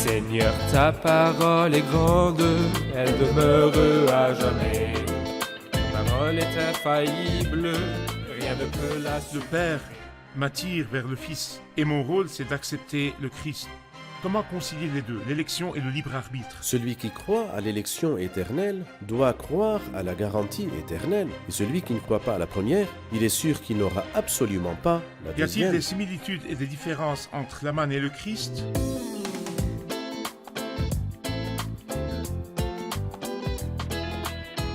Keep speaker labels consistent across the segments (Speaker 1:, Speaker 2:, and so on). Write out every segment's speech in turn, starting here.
Speaker 1: Seigneur, ta parole est grande, elle demeure à jamais. Ta parole est infaillible, rien ne peut la
Speaker 2: Le Père m'attire vers le Fils, et mon rôle c'est d'accepter le Christ. Comment concilier les deux, l'élection et le libre arbitre?
Speaker 3: Celui qui croit à l'élection éternelle doit croire à la garantie éternelle. Et celui qui ne croit pas à la première, il est sûr qu'il n'aura absolument pas la
Speaker 2: Y a-t-il
Speaker 3: deuxième.
Speaker 2: des similitudes et des différences entre la manne et le Christ?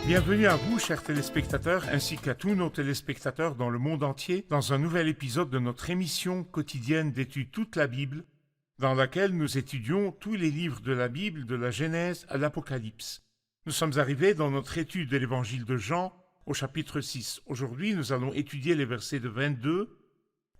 Speaker 2: Bienvenue à vous, chers téléspectateurs, ainsi qu'à tous nos téléspectateurs dans le monde entier, dans un nouvel épisode de notre émission quotidienne d'études toute la Bible, dans laquelle nous étudions tous les livres de la Bible, de la Genèse à l'Apocalypse. Nous sommes arrivés dans notre étude de l'évangile de Jean au chapitre 6. Aujourd'hui, nous allons étudier les versets de 22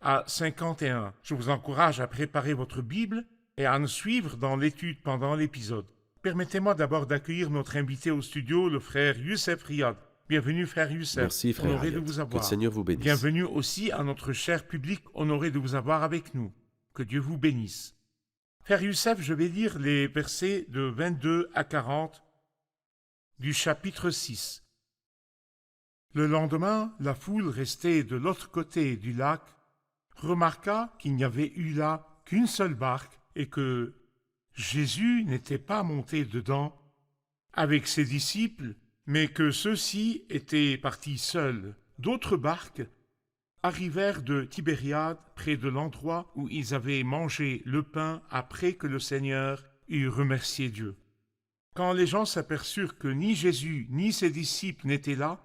Speaker 2: à 51. Je vous encourage à préparer votre Bible et à nous suivre dans l'étude pendant l'épisode. Permettez-moi d'abord d'accueillir notre invité au studio, le frère Youssef Riyad. Bienvenue, frère Youssef.
Speaker 3: Merci, frère
Speaker 2: Honoré de
Speaker 3: Riyad.
Speaker 2: vous
Speaker 3: Que
Speaker 2: avoir.
Speaker 3: le Seigneur vous bénisse.
Speaker 2: Bienvenue aussi à notre cher public, honoré de vous avoir avec nous. Que Dieu vous bénisse. Frère Youssef, je vais lire les versets de 22 à 40 du chapitre 6. Le lendemain, la foule restée de l'autre côté du lac remarqua qu'il n'y avait eu là qu'une seule barque et que Jésus n'était pas monté dedans avec ses disciples, mais que ceux-ci étaient partis seuls. D'autres barques arrivèrent de Tibériade, près de l'endroit où ils avaient mangé le pain après que le Seigneur eut remercié Dieu. Quand les gens s'aperçurent que ni Jésus ni ses disciples n'étaient là,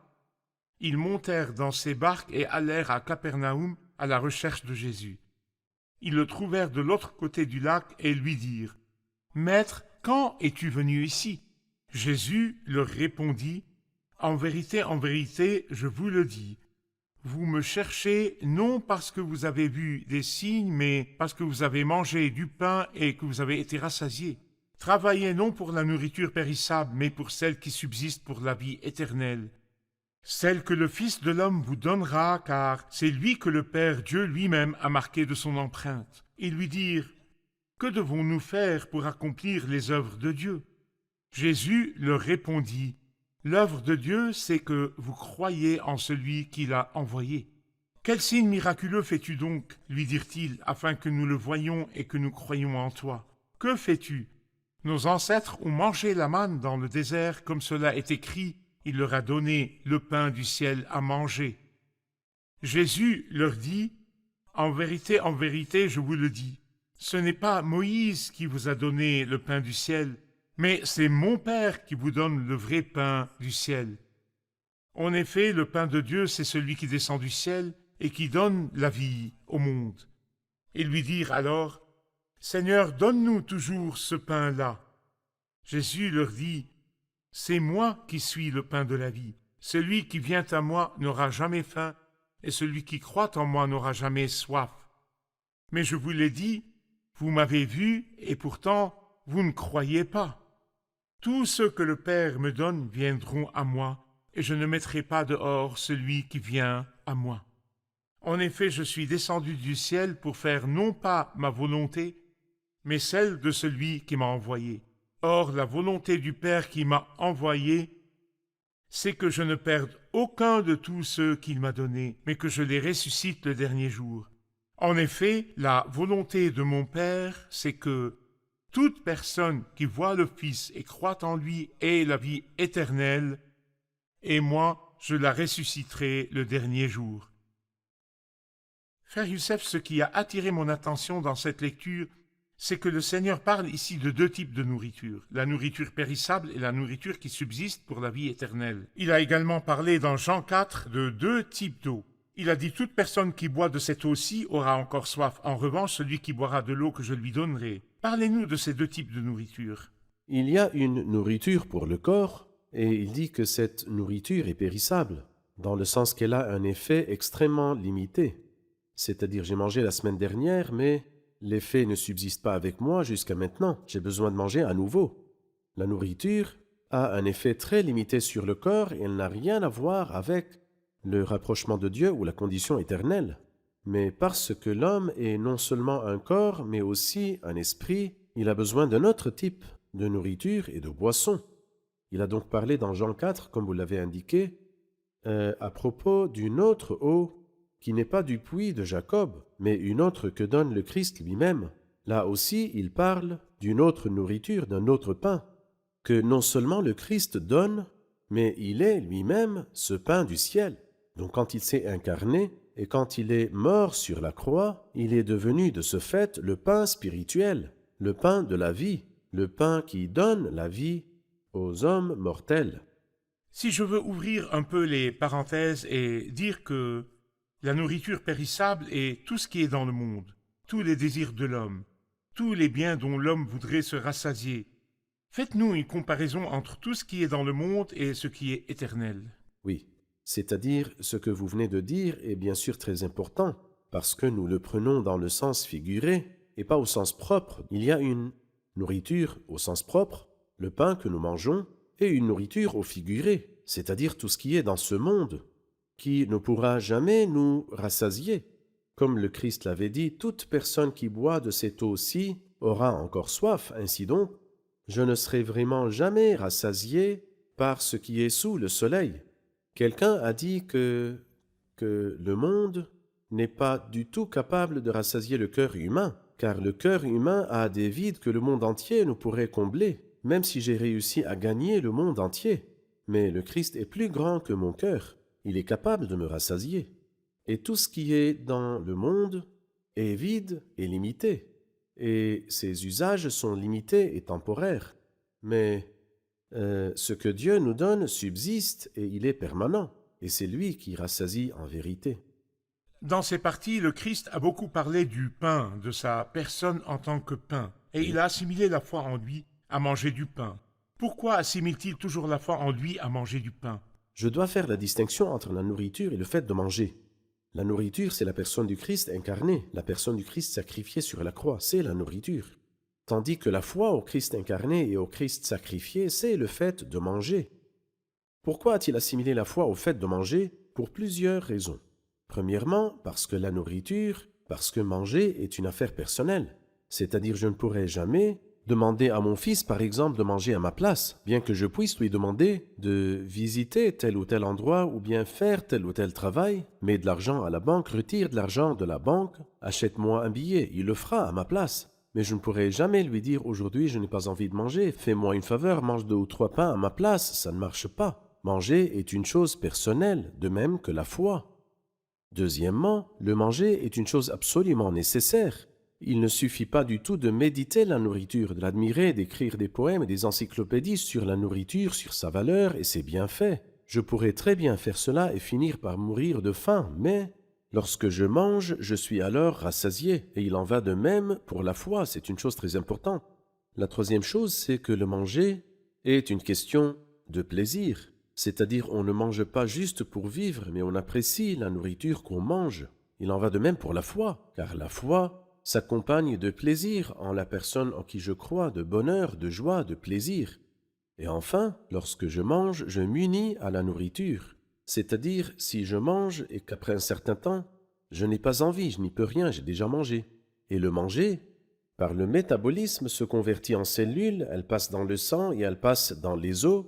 Speaker 2: ils montèrent dans ces barques et allèrent à Capernaum à la recherche de Jésus. Ils le trouvèrent de l'autre côté du lac et lui dirent : « Maître, quand es-tu venu ici ?» Jésus leur répondit : « en vérité, je vous le dis, vous me cherchez non parce que vous avez vu des signes, mais parce que vous avez mangé du pain et que vous avez été rassasiés. Travaillez non pour la nourriture périssable, mais pour celle qui subsiste pour la vie éternelle, celle que le Fils de l'homme vous donnera, car c'est lui que le Père Dieu lui-même a marqué de son empreinte. » Ils lui dirent : « Que devons-nous faire pour accomplir les œuvres de Dieu ?» Jésus leur répondit : « L'œuvre de Dieu, c'est que vous croyez en celui qui l'a envoyé. »« Quel signe miraculeux fais-tu donc, lui dirent-ils, afin que nous le voyions et que nous croyions en toi ? Que fais-tu ? Nos ancêtres ont mangé la manne dans le désert, comme cela est écrit, il leur a donné le pain du ciel à manger. » Jésus leur dit : « en vérité, je vous le dis, ce n'est pas Moïse qui vous a donné le pain du ciel, mais c'est mon Père qui vous donne le vrai pain du ciel. En effet, le pain de Dieu, c'est celui qui descend du ciel et qui donne la vie au monde. » Ils lui dirent alors : « Seigneur, donne-nous toujours ce pain-là. » Jésus leur dit : « C'est moi qui suis le pain de la vie. Celui qui vient à moi n'aura jamais faim, et celui qui croit en moi n'aura jamais soif. Mais je vous l'ai dit, vous m'avez vu, et pourtant vous ne croyez pas. Tous ceux que le Père me donne viendront à moi, et je ne mettrai pas dehors celui qui vient à moi. En effet, je suis descendu du ciel pour faire non pas ma volonté, mais celle de celui qui m'a envoyé. Or, la volonté du Père qui m'a envoyé, c'est que je ne perde aucun de tous ceux qu'il m'a donnés, mais que je les ressuscite le dernier jour. En effet, la volonté de mon Père, c'est que toute personne qui voit le Fils et croit en lui ait la vie éternelle, et moi, je la ressusciterai le dernier jour. » Frère Youssef, ce qui a attiré mon attention dans cette lecture, c'est que le Seigneur parle ici de deux types de nourriture, la nourriture périssable et la nourriture qui subsiste pour la vie éternelle. Il a également parlé dans Jean 4 de deux types d'eau. Il a dit : « Toute personne qui boit de cette eau-ci aura encore soif. En revanche, celui qui boira de l'eau que je lui donnerai. » Parlez-nous de ces deux types de nourriture.
Speaker 3: Il y a une nourriture pour le corps, et il dit que cette nourriture est périssable, dans le sens qu'elle a un effet extrêmement limité. C'est-à-dire, j'ai mangé la semaine dernière, mais l'effet ne subsiste pas avec moi jusqu'à maintenant. J'ai besoin de manger à nouveau. La nourriture a un effet très limité sur le corps et elle n'a rien à voir avec le rapprochement de Dieu ou la condition éternelle. Mais parce que l'homme est non seulement un corps, mais aussi un esprit il a besoin d'un autre type de nourriture et de boisson. Il a donc parlé dans Jean 4, comme vous l'avez indiqué, à propos d'une autre eau qui n'est pas du puits de Jacob, mais une autre que donne le Christ lui-même. Là aussi, il parle d'une autre nourriture, d'un autre pain, que non seulement le Christ donne, mais il est lui-même ce pain du ciel. Donc quand il s'est incarné et quand il est mort sur la croix, il est devenu de ce fait le pain spirituel, le pain de la vie, le pain qui donne la vie aux hommes mortels.
Speaker 2: Si je veux ouvrir un peu les parenthèses et dire que la nourriture périssable est tout ce qui est dans le monde, tous les désirs de l'homme, tous les biens dont l'homme voudrait se rassasier. Faites-nous une comparaison entre tout ce qui est dans le monde et ce qui est éternel.
Speaker 3: Oui, c'est-à-dire ce que vous venez de dire est bien sûr très important, parce que nous le prenons dans le sens figuré et pas au sens propre. Il y a une nourriture au sens propre, le pain que nous mangeons, et une nourriture au figuré, c'est-à-dire tout ce qui est dans ce monde, qui ne pourra jamais nous rassasier. Comme le Christ l'avait dit, toute personne qui boit de cette eau-ci aura encore soif. Ainsi donc, je ne serai vraiment jamais rassasié par ce qui est sous le soleil. Quelqu'un a dit que le monde n'est pas du tout capable de rassasier le cœur humain, car le cœur humain a des vides que le monde entier ne pourrait combler, même si j'ai réussi à gagner le monde entier. Mais le Christ est plus grand que mon cœur, il est capable de me rassasier. Et tout ce qui est dans le monde est vide et limité, et ses usages sont limités et temporaires. Mais ce que Dieu nous donne subsiste et il est permanent, et c'est lui qui rassasie en vérité.
Speaker 2: Dans ces parties, le Christ a beaucoup parlé du pain, de sa personne en tant que pain, et il a assimilé la foi en lui à manger du pain. Pourquoi assimile-t-il toujours la foi en lui à manger du pain?
Speaker 3: Je dois faire la distinction entre la nourriture et le fait de manger. La nourriture, c'est la personne du Christ incarnée, la personne du Christ sacrifiée sur la croix, c'est la nourriture. Tandis que la foi au Christ incarné et au Christ sacrifié, c'est le fait de manger. Pourquoi a-t-il assimilé la foi au fait de manger? Pour plusieurs raisons. Premièrement, parce que manger est une affaire personnelle. C'est-à-dire, je ne pourrai jamais demander à mon fils, par exemple, de manger à ma place, bien que je puisse lui demander de visiter tel ou tel endroit ou bien faire tel ou tel travail, mets de l'argent à la banque, retire de l'argent de la banque, achète-moi un billet, il le fera à ma place. Mais je ne pourrai jamais lui dire aujourd'hui je n'ai pas envie de manger, fais-moi une faveur, mange 2 ou 3 pains à ma place, ça ne marche pas. Manger est une chose personnelle, de même que la foi. Deuxièmement, le manger est une chose absolument nécessaire. Il ne suffit pas du tout de méditer la nourriture, de l'admirer, d'écrire des poèmes et des encyclopédies sur la nourriture, sur sa valeur et ses bienfaits. Je pourrais très bien faire cela et finir par mourir de faim, mais lorsque je mange, je suis alors rassasié. Et il en va de même pour la foi, c'est une chose très importante. La troisième chose, c'est que le manger est une question de plaisir. C'est-à-dire, on ne mange pas juste pour vivre, mais on apprécie la nourriture qu'on mange. Il en va de même pour la foi, car la foi s'accompagne de plaisir en la personne en qui je crois, de bonheur, de joie, de plaisir. Et enfin, lorsque je mange, je m'unis à la nourriture. C'est-à-dire, si je mange et qu'après un certain temps, je n'ai pas envie, je n'y peux rien, j'ai déjà mangé. Et le manger, par le métabolisme, se convertit en cellules, elle passe dans le sang et elle passe dans les os.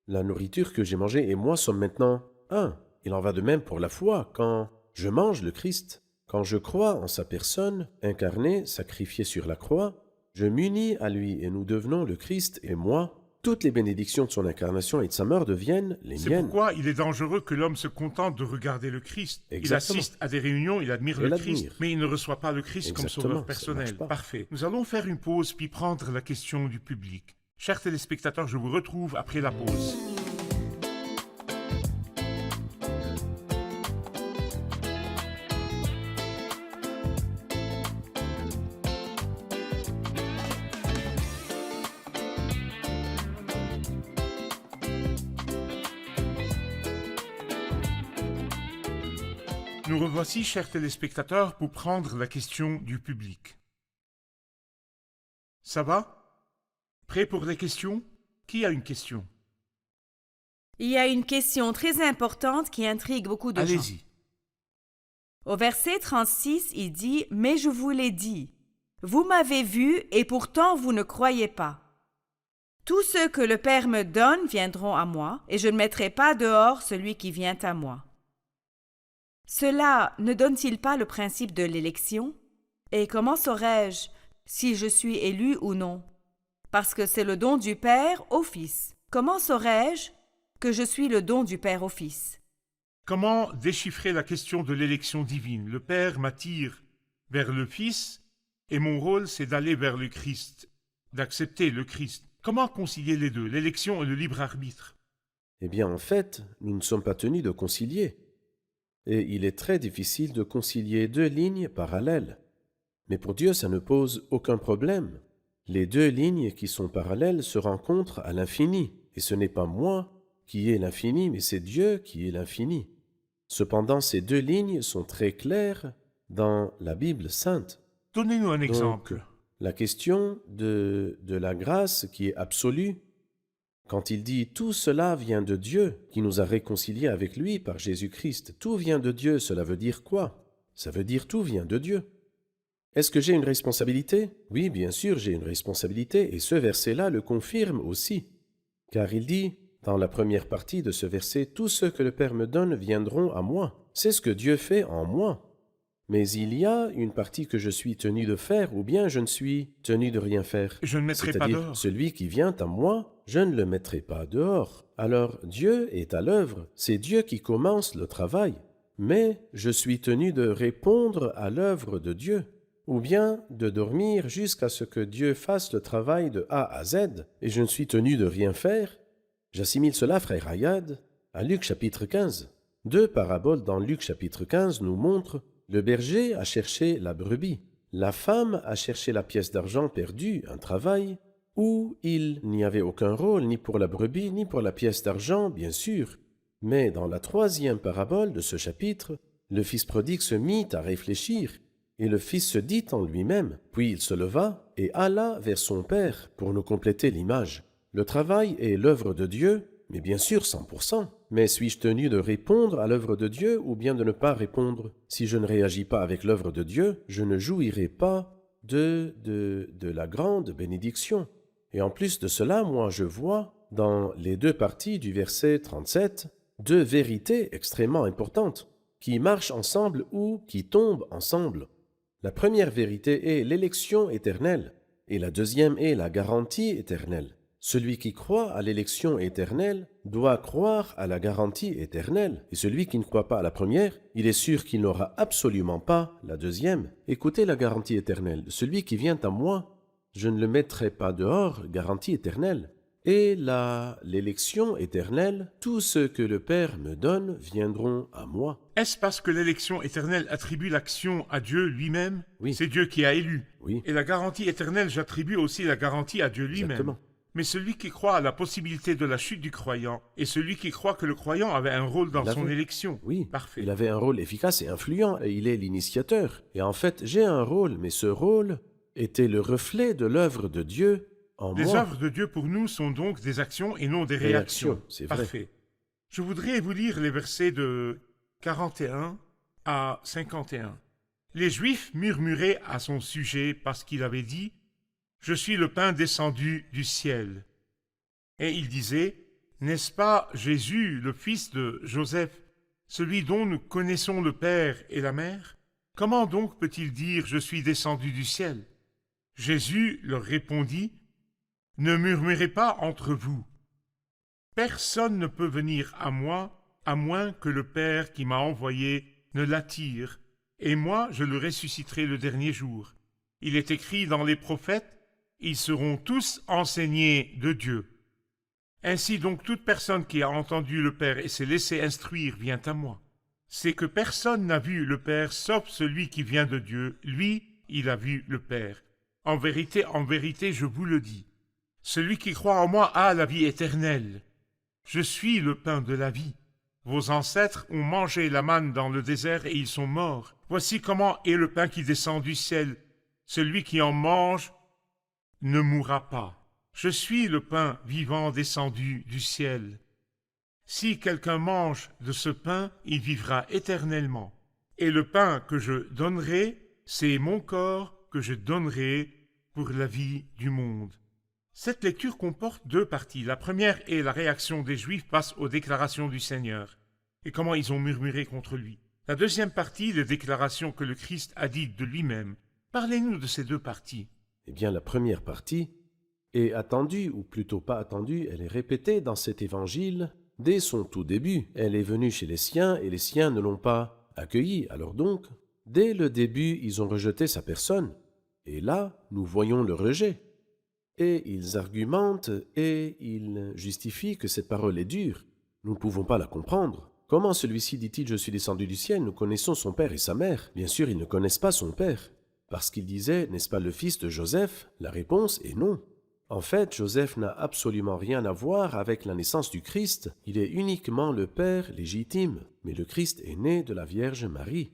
Speaker 3: La nourriture que j'ai mangée et moi sommes maintenant un. Il en va de même pour la foi, quand je mange le Christ. Quand je crois en sa personne, incarnée, sacrifiée sur la croix, je m'unis à lui et nous devenons le Christ et moi. Toutes les bénédictions de son incarnation et de sa mort deviennent les miennes.
Speaker 2: C'est pourquoi il est dangereux que l'homme se contente de regarder le Christ.
Speaker 3: Exactement.
Speaker 2: Il assiste à des réunions, il admire le Christ, mais il ne reçoit pas le Christ comme sauveur personnel. Parfait. Nous allons faire une pause puis prendre la question du public. Chers téléspectateurs, je vous retrouve après la pause. Nous revoici, chers téléspectateurs, pour prendre la question du public. Ça va? Prêt pour les questions? Qui a une question?
Speaker 4: Il y a une question très importante qui intrigue beaucoup de gens.
Speaker 2: Allez-y.
Speaker 4: Au verset 36, il dit « Mais je vous l'ai dit ». Vous m'avez vu et pourtant vous ne croyez pas. Tous ceux que le Père me donne viendront à moi, et je ne mettrai pas dehors celui qui vient à moi. Cela ne donne-t-il pas le principe de l'élection? Et comment saurais-je si je suis élu ou non? Parce que c'est le don du Père au Fils. Comment saurais-je que je suis le don du Père au Fils?
Speaker 2: Comment déchiffrer la question de l'élection divine? Le Père m'attire vers le Fils, et mon rôle, c'est d'aller vers le Christ, d'accepter le Christ. Comment concilier les deux, l'élection et le libre arbitre?
Speaker 3: Eh bien, en fait, nous ne sommes pas tenus de concilier. Et il est très difficile de concilier deux lignes parallèles. Mais pour Dieu, ça ne pose aucun problème. Les deux lignes qui sont parallèles se rencontrent à l'infini. Et ce n'est pas moi qui ai l'infini, mais c'est Dieu qui est l'infini. Cependant, ces deux lignes sont très claires dans la Bible sainte.
Speaker 2: Donnez-nous un exemple.
Speaker 3: Donc, la question de la grâce qui est absolue, quand il dit « tout cela vient de Dieu, qui nous a réconciliés avec lui par Jésus-Christ », tout vient de Dieu, cela veut dire quoi? Ça veut dire tout vient de Dieu. Est-ce que j'ai une responsabilité? Oui, bien sûr, j'ai une responsabilité, et ce verset-là le confirme aussi, car il dit, dans la première partie de ce verset, « Tous ceux que le Père me donne viendront à moi ». C'est ce que Dieu fait en moi. Mais il y a une partie que je suis tenu de faire, ou bien je ne suis tenu de rien faire.
Speaker 2: Je ne mettrai pas
Speaker 3: C'est-à-dire,
Speaker 2: dehors.
Speaker 3: celui qui vient à moi, je ne le mettrai pas dehors. Alors Dieu est à l'œuvre, c'est Dieu qui commence le travail. Mais je suis tenu de répondre à l'œuvre de Dieu, ou bien de dormir jusqu'à ce que Dieu fasse le travail de A à Z, et je ne suis tenu de rien faire. J'assimile cela, frère Ayad, à Luc chapitre 15. Deux paraboles dans Luc chapitre 15 nous montrent: le berger a cherché la brebis, la femme a cherché la pièce d'argent perdue, un travail où il n'y avait aucun rôle ni pour la brebis ni pour la pièce d'argent, bien sûr. Mais dans la troisième parabole de ce chapitre, le fils prodigue se mit à réfléchir, et le fils se dit en lui-même, puis il se leva et alla vers son père pour nous compléter l'image. Le travail est l'œuvre de Dieu, mais bien sûr 100%. Mais suis-je tenu de répondre à l'œuvre de Dieu ou bien de ne pas répondre? Si je ne réagis pas avec l'œuvre de Dieu, je ne jouirai pas de la grande bénédiction. Et en plus de cela, moi je vois dans les deux parties du verset 37 deux vérités extrêmement importantes qui marchent ensemble ou qui tombent ensemble. La première vérité est l'élection éternelle et la deuxième est la garantie éternelle. Celui qui croit à l'élection éternelle doit croire à la garantie éternelle. Et celui qui ne croit pas à la première, il est sûr qu'il n'aura absolument pas la deuxième. Écoutez la garantie éternelle. Celui qui vient à moi, je ne le mettrai pas dehors, garantie éternelle. Et l'élection éternelle, tous ceux que le Père me donne viendront à moi.
Speaker 2: Est-ce parce que l'élection éternelle attribue l'action à Dieu lui-même?
Speaker 3: Oui.
Speaker 2: C'est Dieu qui a élu.
Speaker 3: Oui,
Speaker 2: Et la garantie éternelle, j'attribue aussi la garantie à Dieu lui-même.
Speaker 3: exactement.
Speaker 2: Mais celui qui croit à la possibilité de la chute du croyant, et celui qui croit que le croyant avait un rôle dans
Speaker 3: Il
Speaker 2: son
Speaker 3: avait.
Speaker 2: élection.
Speaker 3: Oui,
Speaker 2: Parfait.
Speaker 3: il avait un rôle efficace et influent, et il est l'initiateur. Et en fait, j'ai un rôle, mais ce rôle était le reflet de l'œuvre de Dieu en
Speaker 2: Les
Speaker 3: moi.
Speaker 2: œuvres de Dieu pour nous sont donc des actions et non des réactions.
Speaker 3: Réactions, c'est vrai.
Speaker 2: Parfait. Je voudrais vous lire les versets de 41 à 51. Les Juifs murmuraient à son sujet parce qu'il avait dit « Je suis le pain descendu du ciel ». Et il disait « N'est-ce pas Jésus, le fils de Joseph, celui dont nous connaissons le Père et la Mère? Comment donc peut-il dire « Je suis descendu du ciel » Jésus leur répondit « Ne murmurez pas entre vous. Personne ne peut venir à moi à moins que le Père qui m'a envoyé ne l'attire, et moi je le ressusciterai le dernier jour. Il est écrit dans les prophètes, ils seront tous enseignés de Dieu. Ainsi donc toute personne qui a entendu le Père et s'est laissé instruire vient à moi. C'est que personne n'a vu le Père sauf celui qui vient de Dieu, lui, il a vu le Père. En vérité, je vous le dis, celui qui croit en moi a la vie éternelle. Je suis le pain de la vie. Vos ancêtres ont mangé la manne dans le désert et ils sont morts. Voici comment est le pain qui descend du ciel. Celui qui en mange ne mourra pas. Je suis le pain vivant descendu du ciel. Si quelqu'un mange de ce pain, il vivra éternellement. Et le pain que je donnerai, c'est mon corps que je donnerai pour la vie du monde. Cette lecture comporte deux parties. La première est la réaction des Juifs face aux déclarations du Seigneur et comment ils ont murmuré contre lui. La deuxième partie, les déclarations que le Christ a dites de lui-même. Parlez-nous de ces deux parties.
Speaker 3: Eh bien, la première partie est attendue, ou plutôt pas attendue, elle est répétée dans cet évangile dès son tout début. Elle est venue chez les siens et les siens ne l'ont pas accueillie. Alors donc, dès le début, ils ont rejeté sa personne. Et là, nous voyons le rejet. Et ils argumentent et ils justifient que cette parole est dure. Nous ne pouvons pas la comprendre. Comment celui-ci dit-il « Je suis descendu du ciel » ? Nous connaissons son père et sa mère. Bien sûr, ils ne connaissent pas son père. Parce qu'il disait « N'est-ce pas le fils de Joseph ?» La réponse est non. En fait, Joseph n'a absolument rien à voir avec la naissance du Christ. Il est uniquement le père légitime. Mais le Christ est né de la Vierge Marie.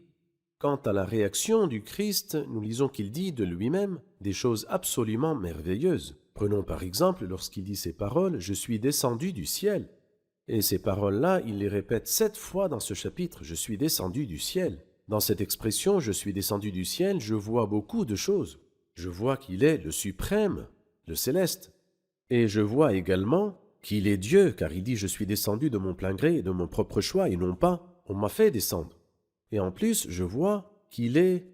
Speaker 3: Quant à la réaction du Christ, nous lisons qu'il dit de lui-même des choses absolument merveilleuses. Prenons par exemple lorsqu'il dit ces paroles « Je suis descendu du ciel ». Et ces paroles-là, il les répète 7 fois dans ce chapitre « Je suis descendu du ciel ». Dans cette expression « Je suis descendu du ciel », je vois beaucoup de choses. Je vois qu'il est le suprême, le céleste. Et je vois également qu'il est Dieu, car il dit « Je suis descendu de mon plein gré et de mon propre choix, et non pas « On m'a fait descendre ». Et en plus, je vois qu'il est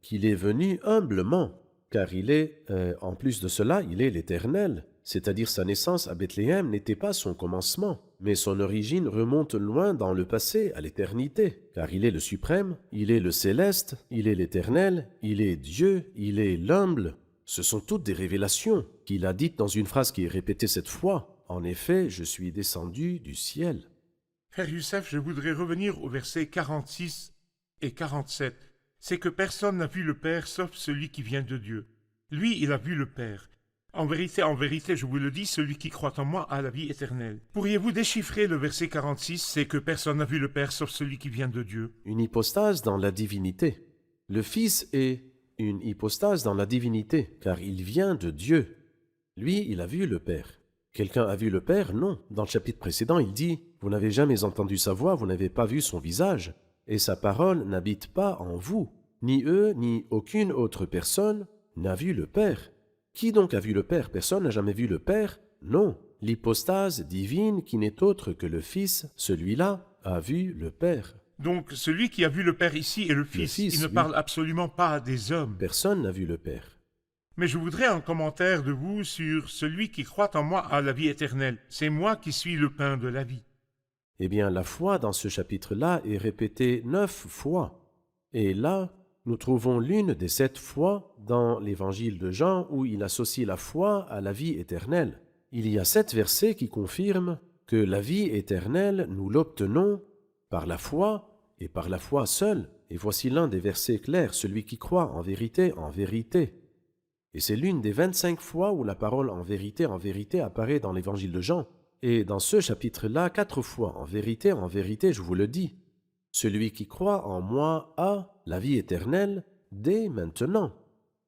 Speaker 3: venu humblement, car il est, en plus de cela, il est l'Éternel, c'est-à-dire sa naissance à Bethléem n'était pas son commencement, mais son origine remonte loin dans le passé, à l'éternité, car il est le suprême, il est le céleste, il est l'Éternel, il est Dieu, il est l'humble. Ce sont toutes des révélations qu'il a dites dans une phrase qui est répétée 7 fois. En effet, je suis descendu du ciel.
Speaker 2: Frère Youssef, je voudrais revenir aux versets 46 et 47. C'est que personne n'a vu le Père sauf celui qui vient de Dieu. Lui, il a vu le Père. En vérité, je vous le dis, celui qui croit en moi a la vie éternelle. Pourriez-vous déchiffrer le verset 46, c'est que personne n'a vu le Père sauf celui qui vient de Dieu?
Speaker 3: Une hypostase dans la divinité. Le Fils est une hypostase dans la divinité, car il vient de Dieu. Lui, il a vu le Père. Quelqu'un a vu le Père? Non. Dans le chapitre précédent, il dit « Vous n'avez jamais entendu sa voix, vous n'avez pas vu son visage, et sa parole n'habite pas en vous. Ni eux, ni aucune autre personne n'a vu le Père. » Qui donc a vu le Père? Personne n'a jamais vu le Père? Non. L'hypostase divine qui n'est autre que le Fils, celui-là, a vu le Père.
Speaker 2: Donc, celui qui a vu le Père ici est le Fils. Il ne parle absolument pas des hommes.
Speaker 3: Personne n'a vu le Père.
Speaker 2: Mais je voudrais un commentaire de vous sur celui qui croit en moi a la vie éternelle. C'est moi qui suis le pain de la vie.
Speaker 3: Eh bien, la foi dans ce chapitre-là est répétée 9 fois. Et là, nous trouvons l'une des 7 fois dans l'évangile de Jean où il associe la foi à la vie éternelle. Il y a 7 versets qui confirment que la vie éternelle, nous l'obtenons par la foi et par la foi seule. Et voici l'un des versets clairs, celui qui croit en vérité, en vérité. Et c'est l'une des 25 fois où la parole en vérité apparaît dans l'évangile de Jean. Et dans ce chapitre-là, 4 fois, en vérité, je vous le dis. Celui qui croit en moi a la vie éternelle dès maintenant.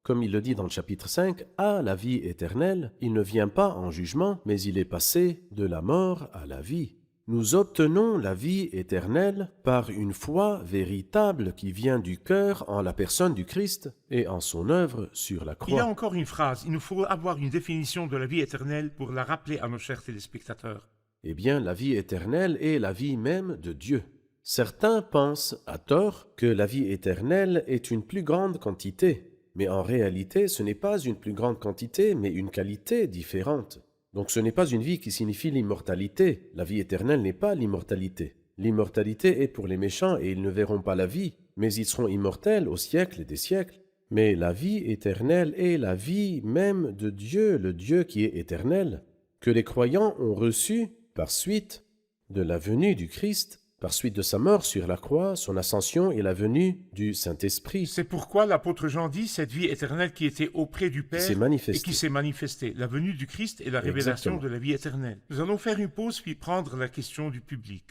Speaker 3: Comme il le dit dans le chapitre 5, a la vie éternelle, il ne vient pas en jugement, mais il est passé de la mort à la vie. Nous obtenons la vie éternelle par une foi véritable qui vient du cœur en la personne du Christ et en son œuvre sur la croix.
Speaker 2: Il y a encore une phrase. Il nous faut avoir une définition de la vie éternelle pour la rappeler à nos chers téléspectateurs.
Speaker 3: Eh bien, la vie éternelle est la vie même de Dieu. Certains pensent, à tort, que la vie éternelle est une plus grande quantité. Mais en réalité, ce n'est pas une plus grande quantité, mais une qualité différente. Donc ce n'est pas une vie qui signifie l'immortalité. La vie éternelle n'est pas l'immortalité. L'immortalité est pour les méchants et ils ne verront pas la vie, mais ils seront immortels au siècle des siècles. Mais la vie éternelle est la vie même de Dieu, le Dieu qui est éternel, que les croyants ont reçu par suite de la venue du Christ, par suite de sa mort sur la croix, son ascension et la venue du Saint-Esprit.
Speaker 2: C'est pourquoi l'apôtre Jean dit cette vie éternelle qui était auprès du Père et qui s'est manifestée. La venue du Christ est la révélation de la vie éternelle. Nous allons faire une pause puis prendre la question du public.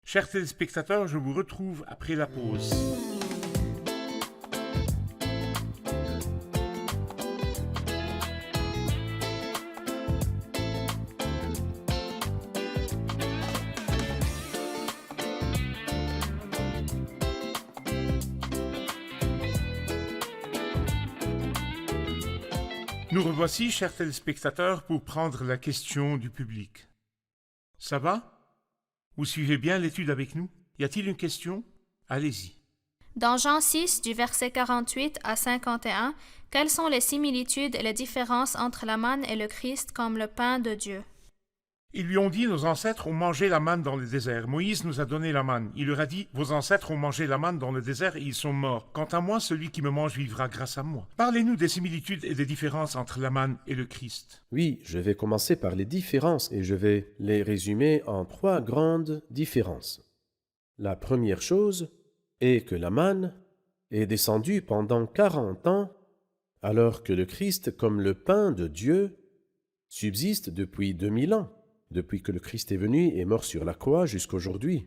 Speaker 2: Chers téléspectateurs, je vous retrouve après la pause. Nous revoici, chers téléspectateurs, pour prendre la question du public. Ça va? Vous suivez bien l'étude avec nous? Y a-t-il une question? Allez-y.
Speaker 5: Dans Jean 6, du verset 48 à 51, quelles sont les similitudes et les différences entre la manne et le Christ comme le pain de Dieu?
Speaker 2: Ils lui ont dit, nos ancêtres ont mangé la manne dans le désert. Moïse nous a donné la manne. Il leur a dit, vos ancêtres ont mangé la manne dans le désert et ils sont morts. Quant à moi, celui qui me mange vivra grâce à moi. Parlez-nous des similitudes et des différences entre la manne et le Christ.
Speaker 3: Oui, je vais commencer par les différences et je vais les résumer en 3 grandes différences. La première chose est que la manne est descendue pendant 40 ans, alors que le Christ, comme le pain de Dieu, subsiste depuis 2000 ans. Depuis que le Christ est venu et mort sur la croix jusqu'aujourd'hui.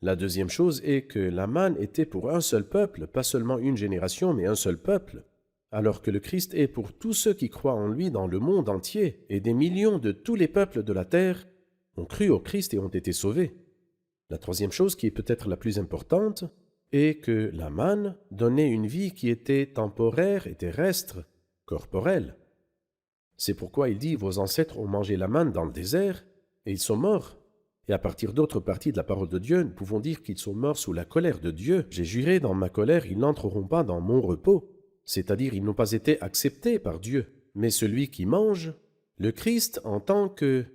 Speaker 3: La deuxième chose est que la manne était pour un seul peuple, pas seulement une génération, mais un seul peuple, alors que le Christ est pour tous ceux qui croient en lui dans le monde entier, et des millions de tous les peuples de la terre ont cru au Christ et ont été sauvés. La troisième chose, qui est peut-être la plus importante, est que la manne donnait une vie qui était temporaire et terrestre, corporelle. C'est pourquoi il dit « Vos ancêtres ont mangé la manne dans le désert, et ils sont morts. » Et à partir d'autres parties de la parole de Dieu, nous pouvons dire qu'ils sont morts sous la colère de Dieu. « J'ai juré dans ma colère, ils n'entreront pas dans mon repos. » C'est-à-dire, ils n'ont pas été acceptés par Dieu. Mais celui qui mange, le Christ en tant que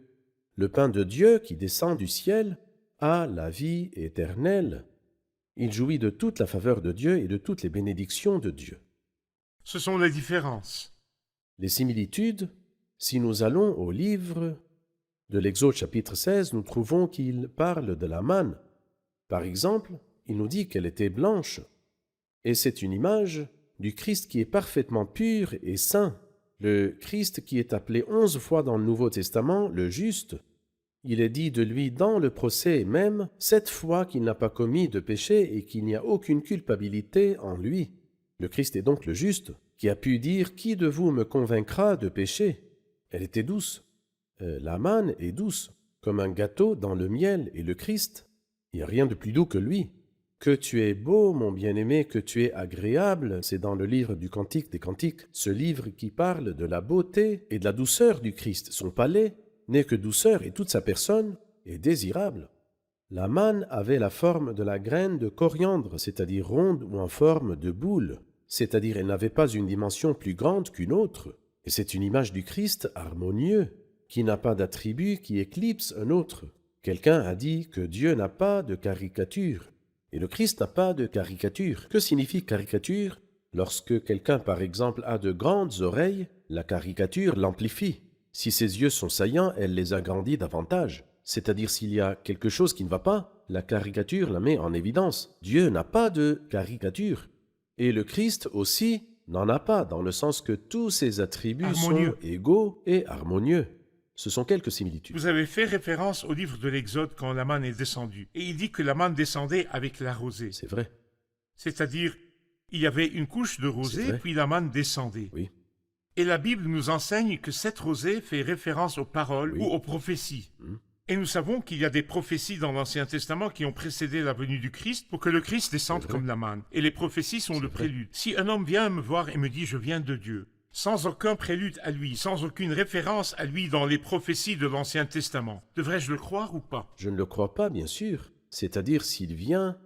Speaker 3: le pain de Dieu qui descend du ciel, a la vie éternelle. Il jouit de toute la faveur de Dieu et de toutes les bénédictions de Dieu.
Speaker 2: Ce sont les différences.
Speaker 3: Les similitudes, si nous allons au livre de l'Exode chapitre 16, nous trouvons qu'il parle de la manne. Par exemple, il nous dit qu'elle était blanche, et c'est une image du Christ qui est parfaitement pur et saint. Le Christ qui est appelé 11 fois dans le Nouveau Testament le juste. Il est dit de lui dans le procès même 7 fois qu'il n'a pas commis de péché et qu'il n'y a aucune culpabilité en lui. Le Christ est donc le juste, qui a pu dire « Qui de vous me convaincra de péché ?» Elle était douce. La manne est douce, comme un gâteau dans le miel, et le Christ, il n'y a rien de plus doux que lui. « Que tu es beau, mon bien-aimé, que tu es agréable », c'est dans le livre du Cantique des Cantiques, ce livre qui parle de la beauté et de la douceur du Christ. Son palais n'est que douceur et toute sa personne est désirable. La manne avait la forme de la graine de coriandre, c'est-à-dire ronde ou en forme de boule. C'est-à-dire elle n'avait pas une dimension plus grande qu'une autre. Et c'est une image du Christ harmonieux, qui n'a pas d'attribut qui éclipse un autre. Quelqu'un a dit que Dieu n'a pas de caricature, et le Christ n'a pas de caricature. Que signifie caricature? Lorsque quelqu'un, par exemple, a de grandes oreilles, la caricature l'amplifie. Si ses yeux sont saillants, elle les agrandit davantage. C'est-à-dire s'il y a quelque chose qui ne va pas, la caricature la met en évidence. Dieu n'a pas de caricature. Et le Christ aussi n'en a pas, dans le sens que tous ses attributs sont égaux et harmonieux. Ce sont quelques similitudes.
Speaker 2: Vous avez fait référence au livre de l'Exode quand la manne est descendue. Et il dit que la manne descendait avec la rosée.
Speaker 3: C'est vrai.
Speaker 2: C'est-à-dire, il y avait une couche de rosée, puis la manne descendait.
Speaker 3: Oui.
Speaker 2: Et la Bible nous enseigne que cette rosée fait référence aux paroles ou aux prophéties. Et nous savons qu'il y a des prophéties dans l'Ancien Testament qui ont précédé la venue du Christ pour que le Christ descende comme la manne. Et les prophéties sont le prélude. Si un homme vient me voir et me dit « je viens de Dieu », sans aucun prélude à lui, sans aucune référence à lui dans les prophéties de l'Ancien Testament, devrais-je le croire ou pas?
Speaker 3: Je ne le crois pas, bien sûr. C'est-à-dire s'il vient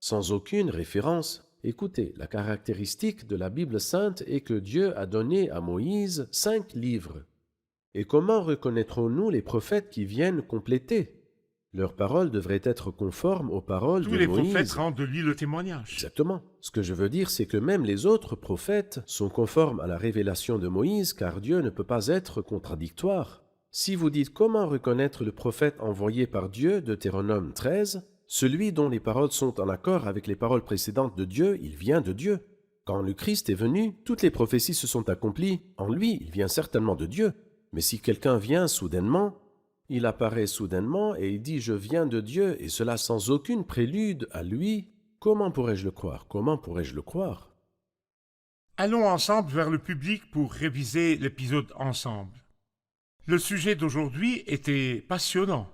Speaker 3: sans aucune référence. Écoutez, la caractéristique de la Bible sainte est que Dieu a donné à Moïse 5 livres. Et comment reconnaîtrons-nous les prophètes qui viennent compléter? Leurs paroles devraient être conformes aux paroles de Moïse.
Speaker 2: Tous les prophètes rendent de lui le témoignage.
Speaker 3: Exactement. Ce que je veux dire, c'est que même les autres prophètes sont conformes à la révélation de Moïse, car Dieu ne peut pas être contradictoire. Si vous dites comment reconnaître le prophète envoyé par Dieu, Deutéronome 13, celui dont les paroles sont en accord avec les paroles précédentes de Dieu, il vient de Dieu. Quand le Christ est venu, toutes les prophéties se sont accomplies. En lui, il vient certainement de Dieu. Mais si quelqu'un vient soudainement, il apparaît soudainement et il dit « je viens de Dieu » et cela sans aucune prélude à lui, comment pourrais-je le croire? Comment pourrais-je le croire?
Speaker 2: Allons ensemble vers le public pour réviser l'épisode ensemble. Le sujet d'aujourd'hui était passionnant.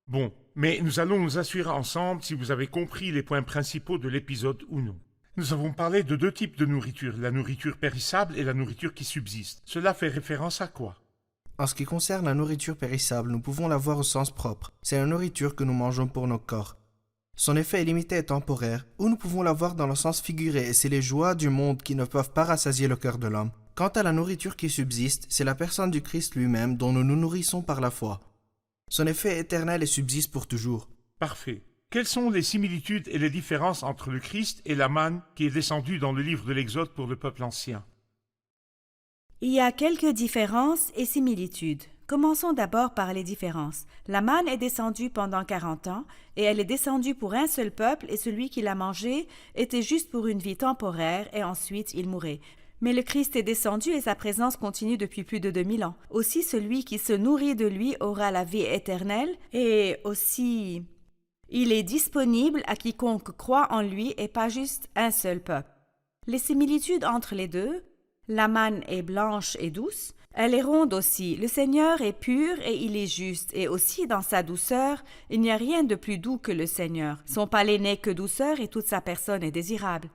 Speaker 2: Bon, mais nous allons nous assurer ensemble si vous avez compris les points principaux de l'épisode ou non. Nous avons parlé de deux types de nourriture, la nourriture périssable et la nourriture qui subsiste. Cela fait référence à quoi?
Speaker 6: En ce qui concerne la nourriture périssable, nous pouvons la voir au sens propre. C'est la nourriture que nous mangeons pour nos corps. Son effet est limité et temporaire, ou nous pouvons la voir dans le sens figuré, et c'est les joies du monde qui ne peuvent pas rassasier le cœur de l'homme. Quant à la nourriture qui subsiste, c'est la personne du Christ lui-même dont nous nous nourrissons par la foi. Son effet est éternel et subsiste pour toujours.
Speaker 2: Parfait. Quelles sont les similitudes et les différences entre le Christ et la manne qui est descendue dans le livre de l'Exode pour le peuple ancien?
Speaker 4: Il y a quelques différences et similitudes. Commençons d'abord par les différences. La manne est descendue pendant 40 ans, et elle est descendue pour un seul peuple, et celui qui l'a mangée était juste pour une vie temporaire, et ensuite il mourait. Mais le Christ est descendu et sa présence continue depuis plus de 2000 ans. Aussi, celui qui se nourrit de lui aura la vie éternelle, et aussi, il est disponible à quiconque croit en lui et pas juste un seul peuple. Les similitudes entre les deux, la manne est blanche et douce, elle est ronde aussi. Le Seigneur est pur et il est juste, et aussi dans sa douceur, il n'y a rien de plus doux que le Seigneur. Son palais n'est que douceur et toute sa personne est désirable.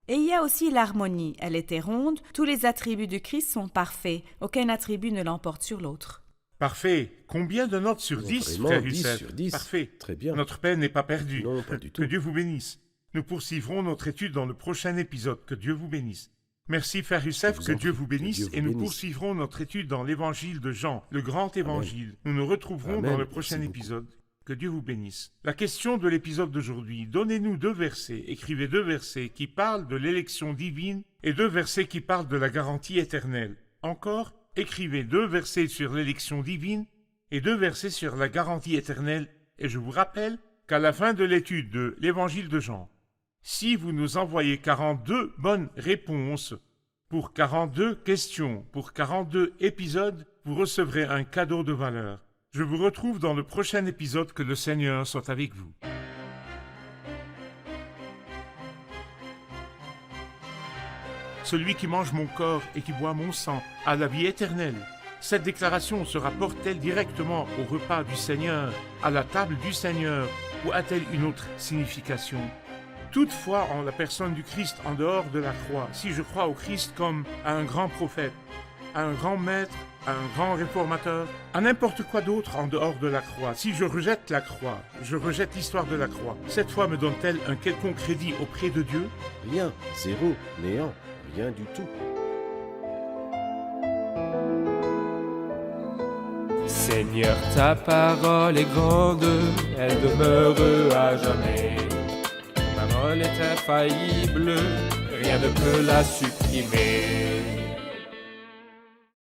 Speaker 4: Et il y a aussi l'harmonie. Elle était ronde, tous les attributs du Christ sont parfaits, aucun attribut ne l'emporte sur l'autre.
Speaker 2: Parfait. Combien de notes sur 10,
Speaker 3: Vraiment,
Speaker 2: frère
Speaker 3: 10
Speaker 2: Youssef?
Speaker 3: sur 10.
Speaker 2: Parfait.
Speaker 3: Très bien.
Speaker 2: Notre peine n'est pas perdue.
Speaker 3: Non, pas du tout.
Speaker 2: Que Dieu vous bénisse. Nous poursuivrons notre étude dans le prochain épisode. Que Dieu vous bénisse. Merci, frère Youssef,
Speaker 3: Je
Speaker 2: que
Speaker 3: vous en
Speaker 2: Dieu
Speaker 3: prie,
Speaker 2: vous
Speaker 3: que
Speaker 2: bénisse,
Speaker 3: Dieu vous
Speaker 2: et nous
Speaker 3: bénisse.
Speaker 2: poursuivrons notre étude dans l'évangile de Jean, le grand évangile. Nous nous retrouverons
Speaker 3: Amen.
Speaker 2: dans le prochain
Speaker 3: Merci beaucoup.
Speaker 2: épisode. Que Dieu vous bénisse. La question de l'épisode d'aujourd'hui, donnez-nous 2 versets, écrivez 2 versets qui parlent de l'élection divine et 2 versets qui parlent de la garantie éternelle. Encore, écrivez 2 versets sur l'élection divine et 2 versets sur la garantie éternelle, et je vous rappelle qu'à la fin de l'étude de l'évangile de Jean, si vous nous envoyez 42 bonnes réponses pour 42 questions, pour 42 épisodes, vous recevrez un cadeau de valeur. Je vous retrouve dans le prochain épisode. Que le Seigneur soit avec vous. Celui qui mange mon corps et qui boit mon sang a la vie éternelle. Cette déclaration se rapporte-t-elle directement au repas du Seigneur, à la table du Seigneur, ou a-t-elle une autre signification? Toutefois, en la personne du Christ en dehors de la croix, si je crois au Christ comme à un grand prophète, à un grand maître, à un grand réformateur, à n'importe quoi d'autre en dehors de la croix, si je rejette la croix, je rejette l'histoire de la croix, cette foi me donne-t-elle un quelconque crédit auprès de Dieu?
Speaker 3: Rien, zéro, néant, rien du tout.
Speaker 1: Seigneur, ta parole est grande, elle demeure à jamais. Ta parole est infaillible, rien ne peut la supprimer.